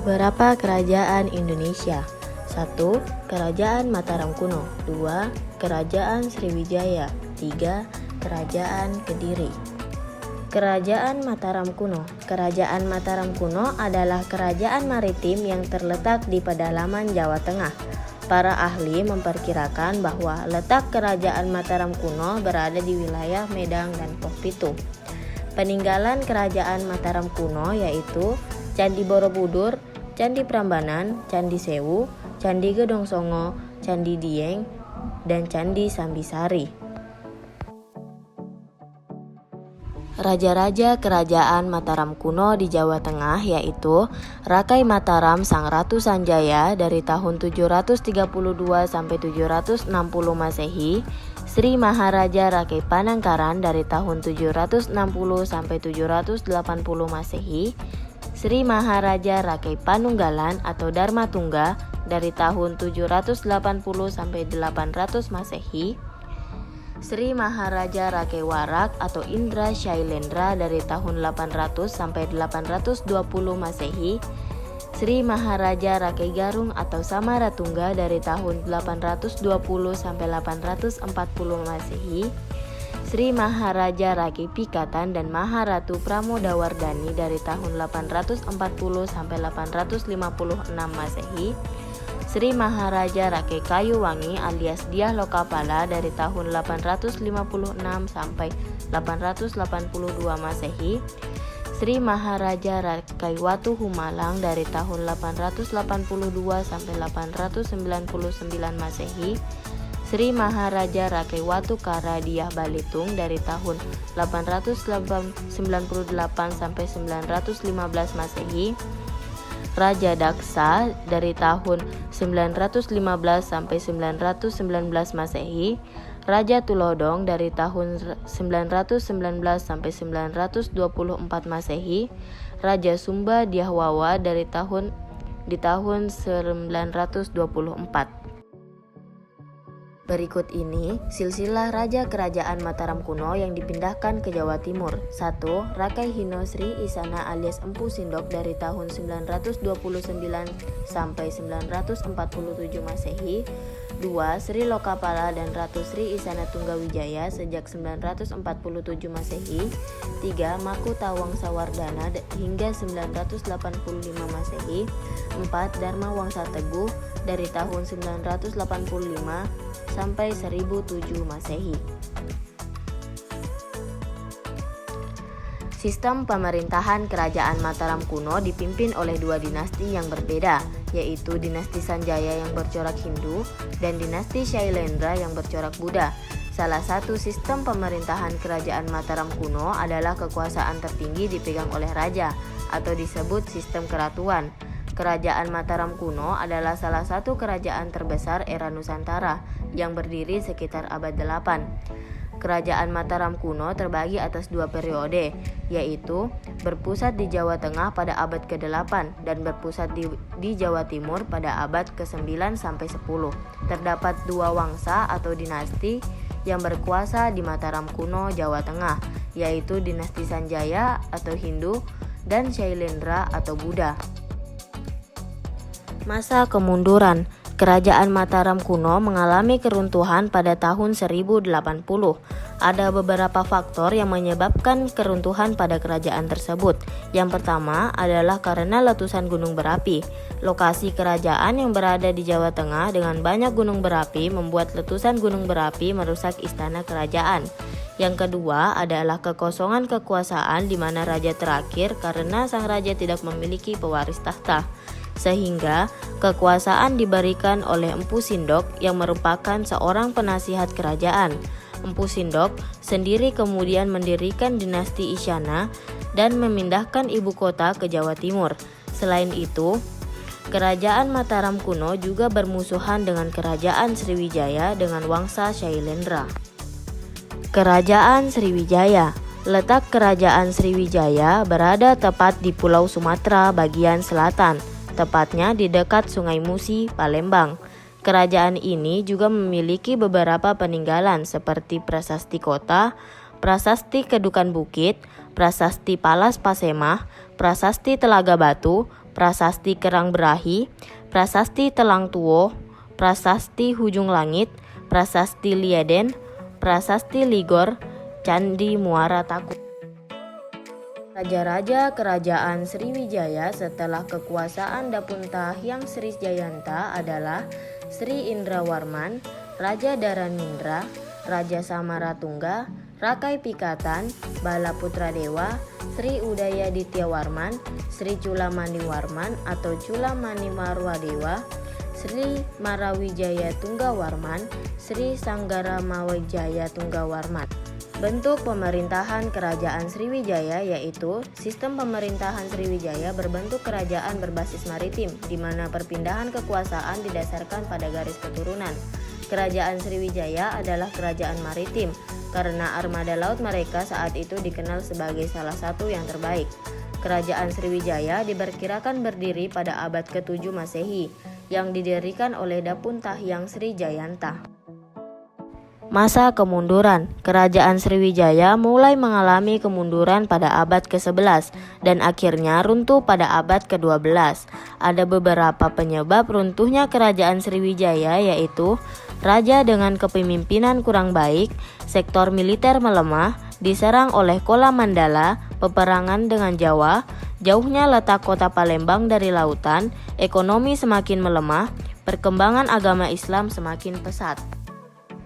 Beberapa kerajaan Indonesia. 1. Kerajaan Mataram kuno. 2. Kerajaan Sriwijaya. 3. Kerajaan Kediri. Kerajaan Mataram kuno. Kerajaan Mataram kuno adalah kerajaan maritim yang terletak di pedalaman Jawa Tengah. Para ahli memperkirakan bahwa letak kerajaan Mataram kuno berada di wilayah Medang dan Poh Pitu. Peninggalan kerajaan Mataram kuno yaitu Candi Borobudur, Candi Prambanan, Candi Sewu, Candi Gedong Songo, Candi Dieng, dan Candi Sambisari. Raja-raja kerajaan Mataram kuno di Jawa Tengah yaitu Rakai Mataram Sang Ratu Sanjaya dari tahun 732 sampai 760 Masehi, Sri Maharaja Rakai Panangkaran dari tahun 760 sampai 780 Masehi, Sri Maharaja Rakai Panunggalan atau Dharma Tungga dari tahun 780 sampai 800 Masehi, Sri Maharaja Rakai Warak atau Indra Shailendra dari tahun 800 sampai 820 Masehi, Sri Maharaja Rakai Garung atau Samaratungga dari tahun 820 sampai 840 Masehi, Sri Maharaja Rakai Pikatan dan Maharatu Pramodawardhani dari tahun 840 sampai 856 Masehi, Sri Maharaja Rakai Kayuwangi alias Dyah Lokapala dari tahun 856 sampai 882 Masehi, Sri Maharaja Rakai Watu Humalang dari tahun 882 sampai 899 Masehi, Sri Maharaja Rakai Watu Kara Dyah Balitung dari tahun 898 sampai 915 Masehi, Raja Daksa dari tahun 915 sampai 919 Masehi, Raja Tulodong dari tahun 919 sampai 924 Masehi, Raja Sumba Dyahwawa di tahun 924. Berikut ini silsilah raja kerajaan Mataram kuno yang dipindahkan ke Jawa Timur. 1. Rakai Hino Sri Isana alias Empu Sindok dari tahun 929 sampai 947 Masehi. 2. Sri Lokapala dan Ratu Sri Isana Tunggawijaya sejak 947 Masehi. 3. Makuta Wangsa Wardana hingga 985 Masehi. 4. Dharma Wangsa Teguh dari tahun 985 sampai 1007 Masehi. Sistem pemerintahan kerajaan Mataram kuno dipimpin oleh dua dinasti yang berbeda, yaitu dinasti Sanjaya yang bercorak Hindu dan dinasti Shailendra yang bercorak Buddha. Salah satu sistem pemerintahan kerajaan Mataram kuno adalah kekuasaan tertinggi dipegang oleh raja atau disebut sistem keratuan. Kerajaan Mataram kuno adalah salah satu kerajaan terbesar era Nusantara yang berdiri sekitar abad 8. Kerajaan Mataram kuno terbagi atas dua periode, yaitu berpusat di Jawa Tengah pada abad ke-8 dan berpusat di Jawa Timur pada abad ke-9 sampai 10. Terdapat dua wangsa atau dinasti yang berkuasa di Mataram kuno, Jawa Tengah, yaitu dinasti Sanjaya atau Hindu dan Shailendra atau Buddha. Masa kemunduran. Kerajaan Mataram kuno mengalami keruntuhan pada tahun 1080. Ada beberapa faktor yang menyebabkan keruntuhan pada kerajaan tersebut. Yang pertama adalah karena letusan gunung berapi. Lokasi kerajaan yang berada di Jawa Tengah dengan banyak gunung berapi membuat letusan gunung berapi merusak istana kerajaan. Yang kedua adalah kekosongan kekuasaan di mana raja terakhir karena sang raja tidak memiliki pewaris tahta, sehingga kekuasaan diberikan oleh Empu Sindok yang merupakan seorang penasihat kerajaan. Empu Sindok sendiri kemudian mendirikan dinasti Isyana dan memindahkan ibu kota ke Jawa Timur. Selain itu, kerajaan Mataram kuno juga bermusuhan dengan kerajaan Sriwijaya dengan wangsa Shailendra. Kerajaan Sriwijaya. Letak Kerajaan Sriwijaya berada tepat di Pulau Sumatera bagian selatan, tepatnya di dekat Sungai Musi, Palembang. Kerajaan ini juga memiliki beberapa peninggalan seperti Prasasti Kota, Prasasti Kedukan Bukit, Prasasti Palas Pasemah, Prasasti Telaga Batu, Prasasti Kerang Berahi, Prasasti Telang Tuo, Prasasti Hujung Langit, Prasasti Lieden, Prasasti Ligor, Candi Muara Taku. Raja-raja Kerajaan Sriwijaya setelah kekuasaan Dapunta Hyang Sri Jayanta adalah Sri Indrawarman, Raja Dharanindra, Raja Samaratungga, Rakai Pikatan, Bala Putra Dewa, Sri Udaya Dityawarman, Sri Culamaniwarman atau Culamaniwarwadewa, Sri Marawijaya Tunggawarman, Sri Sanggaramawijaya Tunggawarman. Bentuk pemerintahan Kerajaan Sriwijaya yaitu sistem pemerintahan Sriwijaya berbentuk kerajaan berbasis maritim, di mana perpindahan kekuasaan didasarkan pada garis keturunan. Kerajaan Sriwijaya adalah kerajaan maritim, karena armada laut mereka saat itu dikenal sebagai salah satu yang terbaik. Kerajaan Sriwijaya diperkirakan berdiri pada abad ke-7 Masehi, yang didirikan oleh Dapunta Hyang Sri Jayanta. Masa kemunduran. Kerajaan Sriwijaya mulai mengalami kemunduran pada abad ke-11 dan akhirnya runtuh pada abad ke-12. Ada beberapa penyebab runtuhnya Kerajaan Sriwijaya yaitu raja dengan kepemimpinan kurang baik, sektor militer melemah, diserang oleh Kola Mandala, peperangan dengan Jawa, jauhnya letak kota Palembang dari lautan, ekonomi semakin melemah, perkembangan agama Islam semakin pesat.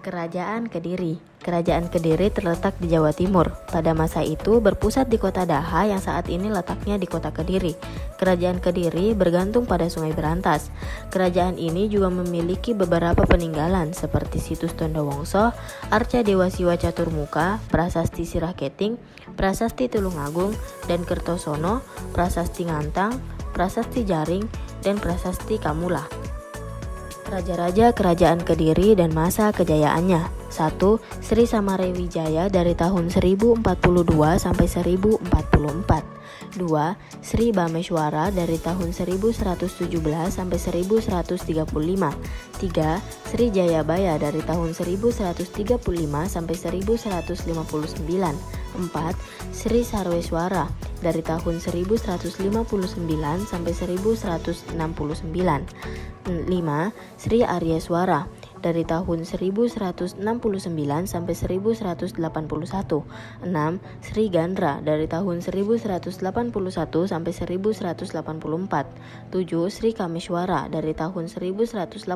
Kerajaan Kediri. Kerajaan Kediri terletak di Jawa Timur. Pada masa itu berpusat di kota Daha yang saat ini letaknya di kota Kediri. Kerajaan Kediri bergantung pada Sungai Berantas. Kerajaan ini juga memiliki beberapa peninggalan seperti situs Tondowongso, Arca Dewa Siwa Caturmuka, Prasasti Sirah Keting, Prasasti Tulungagung dan Kertosono, Prasasti Ngantang, Prasasti Jaring, dan Prasasti Kamula. Raja-raja Kerajaan Kediri dan masa kejayaannya. 1. Sri Samarewijaya dari tahun 1042 sampai 1044. 2. Sri Bameswara dari tahun 1117 sampai 1135. 3. Sri Jayabaya dari tahun 1135 sampai 1159. 4. Sri Sarweswara dari tahun 1159 sampai 1169. 5. Sri Aryaswara dari tahun 1169 sampai 1181. 6. Sri Gandra dari tahun 1181 sampai 1184. 7. Sri Kameswara dari tahun 1184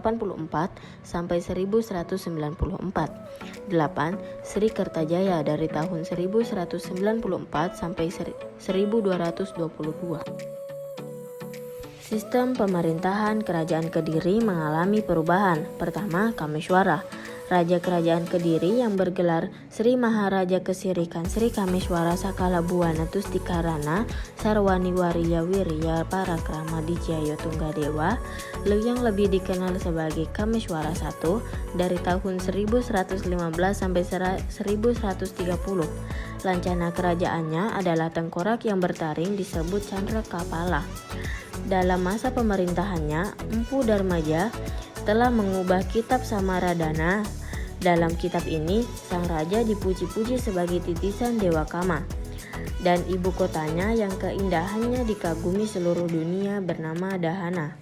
sampai 1194. 8. Sri Kertajaya dari tahun 1194 sampai 1222. Sistem pemerintahan Kerajaan Kediri mengalami perubahan. Pertama, Kameswara. Raja Kerajaan Kediri yang bergelar Sri Maharaja Kesirikan Sri Kameswara Sakala Buwana Tustikarana Sarwani Wariya Wirya Parakrama Dijayo Tunggadewa yang lebih dikenal sebagai Kameswara I dari tahun 1115 sampai 1130. Lancana kerajaannya adalah tengkorak yang bertaring disebut Chandra Kapala. Dalam masa pemerintahannya, Empu Darmaja telah mengubah kitab Samaradana. Dalam kitab ini, sang raja dipuji-puji sebagai titisan Dewa Kama. Dan ibu kotanya yang keindahannya dikagumi seluruh dunia bernama Dahana.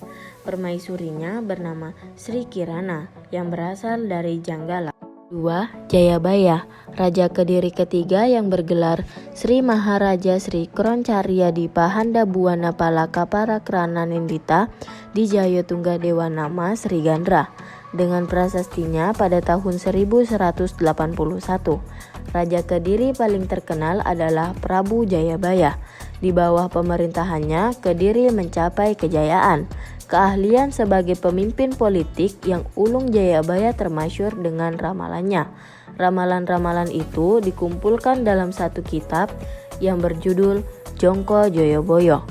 Permaisurinya bernama Sri Kirana yang berasal dari Janggala. 2. Jayabaya, Raja Kediri ketiga yang bergelar Sri Maharaja Sri Kroncarya di Pahanda Buwana Palaka Parakrana Nindita di Jayo Tunggadewa nama Sri Gandra. Dengan prasastinya pada tahun 1181. Raja Kediri paling terkenal adalah Prabu Jayabaya. Di bawah pemerintahannya, Kediri mencapai kejayaan. Keahlian sebagai pemimpin politik yang Ulung Jayabaya termasyhur dengan ramalannya. Ramalan-ramalan itu dikumpulkan dalam satu kitab yang berjudul Jongko Joyoboyo.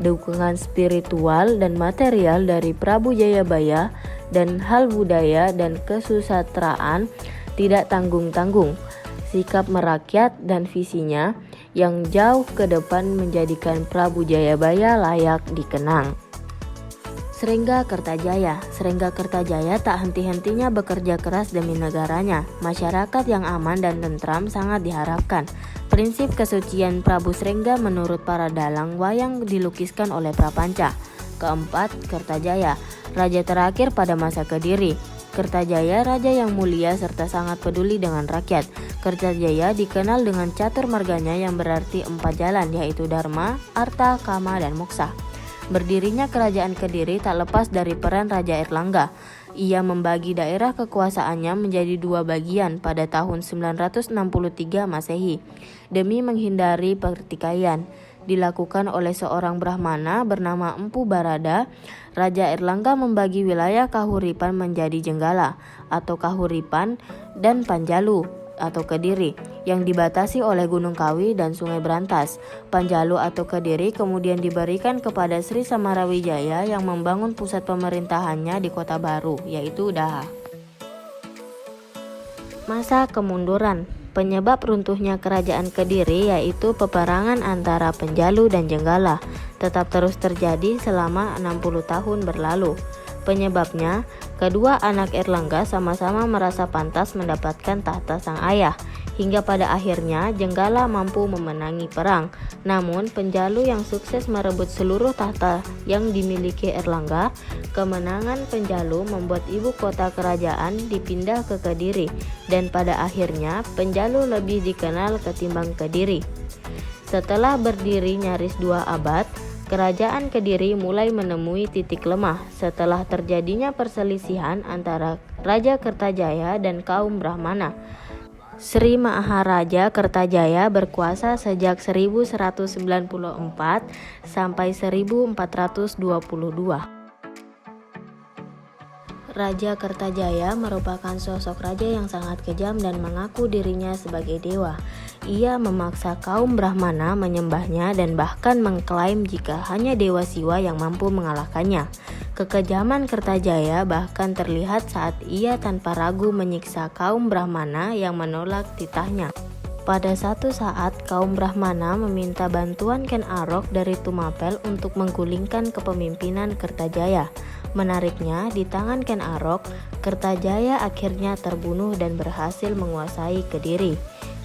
Dukungan spiritual dan material dari Prabu Jayabaya dan hal budaya dan kesusastraan tidak tanggung-tanggung. sikap merakyat dan visinya yang jauh ke depan menjadikan Prabu Jayabaya layak dikenang. Srengga Kertajaya. Srengga Kertajaya tak henti-hentinya bekerja keras demi negaranya. Masyarakat yang aman dan tentram sangat diharapkan. Prinsip kesucian Prabu Srengga menurut para dalang wayang dilukiskan oleh Prapanca. Keempat, Kertajaya, raja terakhir pada masa Kediri. Kertajaya raja yang mulia serta sangat peduli dengan rakyat. Kertajaya dikenal dengan catur marganya yang berarti 4 jalan, yaitu Dharma, Arta, Kama, dan Moksa. Berdirinya kerajaan Kediri tak lepas dari peran Raja Airlangga. Ia membagi daerah kekuasaannya menjadi 2 bagian pada tahun 963 Masehi demi menghindari pertikaian. Dilakukan oleh seorang Brahmana bernama Empu Barada. Raja Airlangga membagi wilayah Kahuripan menjadi Jenggala atau Kahuripan dan Panjalu atau Kediri yang dibatasi oleh Gunung Kawi dan Sungai Brantas. Panjalu atau Kediri kemudian diberikan kepada Sri Samarawijaya yang membangun pusat pemerintahannya di kota baru, yaitu Daha. Masa kemunduran. Penyebab runtuhnya kerajaan Kediri yaitu peperangan antara Panjalu dan Jenggala tetap terus terjadi selama 60 tahun berlalu. Penyebabnya, kedua anak Airlangga sama-sama merasa pantas mendapatkan tahta sang ayah, hingga pada akhirnya Jenggala mampu memenangi perang. Namun Panjalu yang sukses merebut seluruh tahta yang dimiliki Airlangga. Kemenangan Panjalu membuat ibu kota kerajaan dipindah ke Kediri, dan pada akhirnya Panjalu lebih dikenal ketimbang Kediri. Setelah berdiri nyaris 2 abad, kerajaan Kediri mulai menemui titik lemah setelah terjadinya perselisihan antara Raja Kertajaya dan kaum Brahmana. Sri Maharaja Kertajaya berkuasa sejak 1194 sampai 1422. Raja Kertajaya merupakan sosok raja yang sangat kejam dan mengaku dirinya sebagai dewa. Ia memaksa kaum Brahmana menyembahnya dan bahkan mengklaim jika hanya Dewa Siwa yang mampu mengalahkannya. Kekejaman Kertajaya bahkan terlihat saat ia tanpa ragu menyiksa kaum Brahmana yang menolak titahnya. Pada satu saat, kaum Brahmana meminta bantuan Ken Arok dari Tumapel untuk menggulingkan kepemimpinan Kertajaya. Menariknya, di tangan Ken Arok, Kertajaya akhirnya terbunuh dan berhasil menguasai Kediri.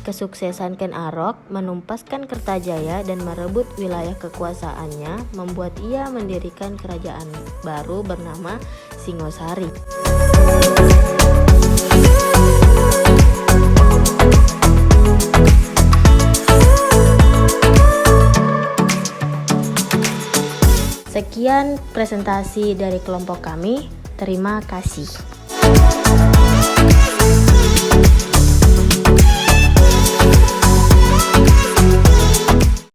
Kesuksesan Ken Arok menumpaskan Kertajaya dan merebut wilayah kekuasaannya, membuat ia mendirikan kerajaan baru bernama Singosari. Sekian presentasi dari kelompok kami. Terima kasih.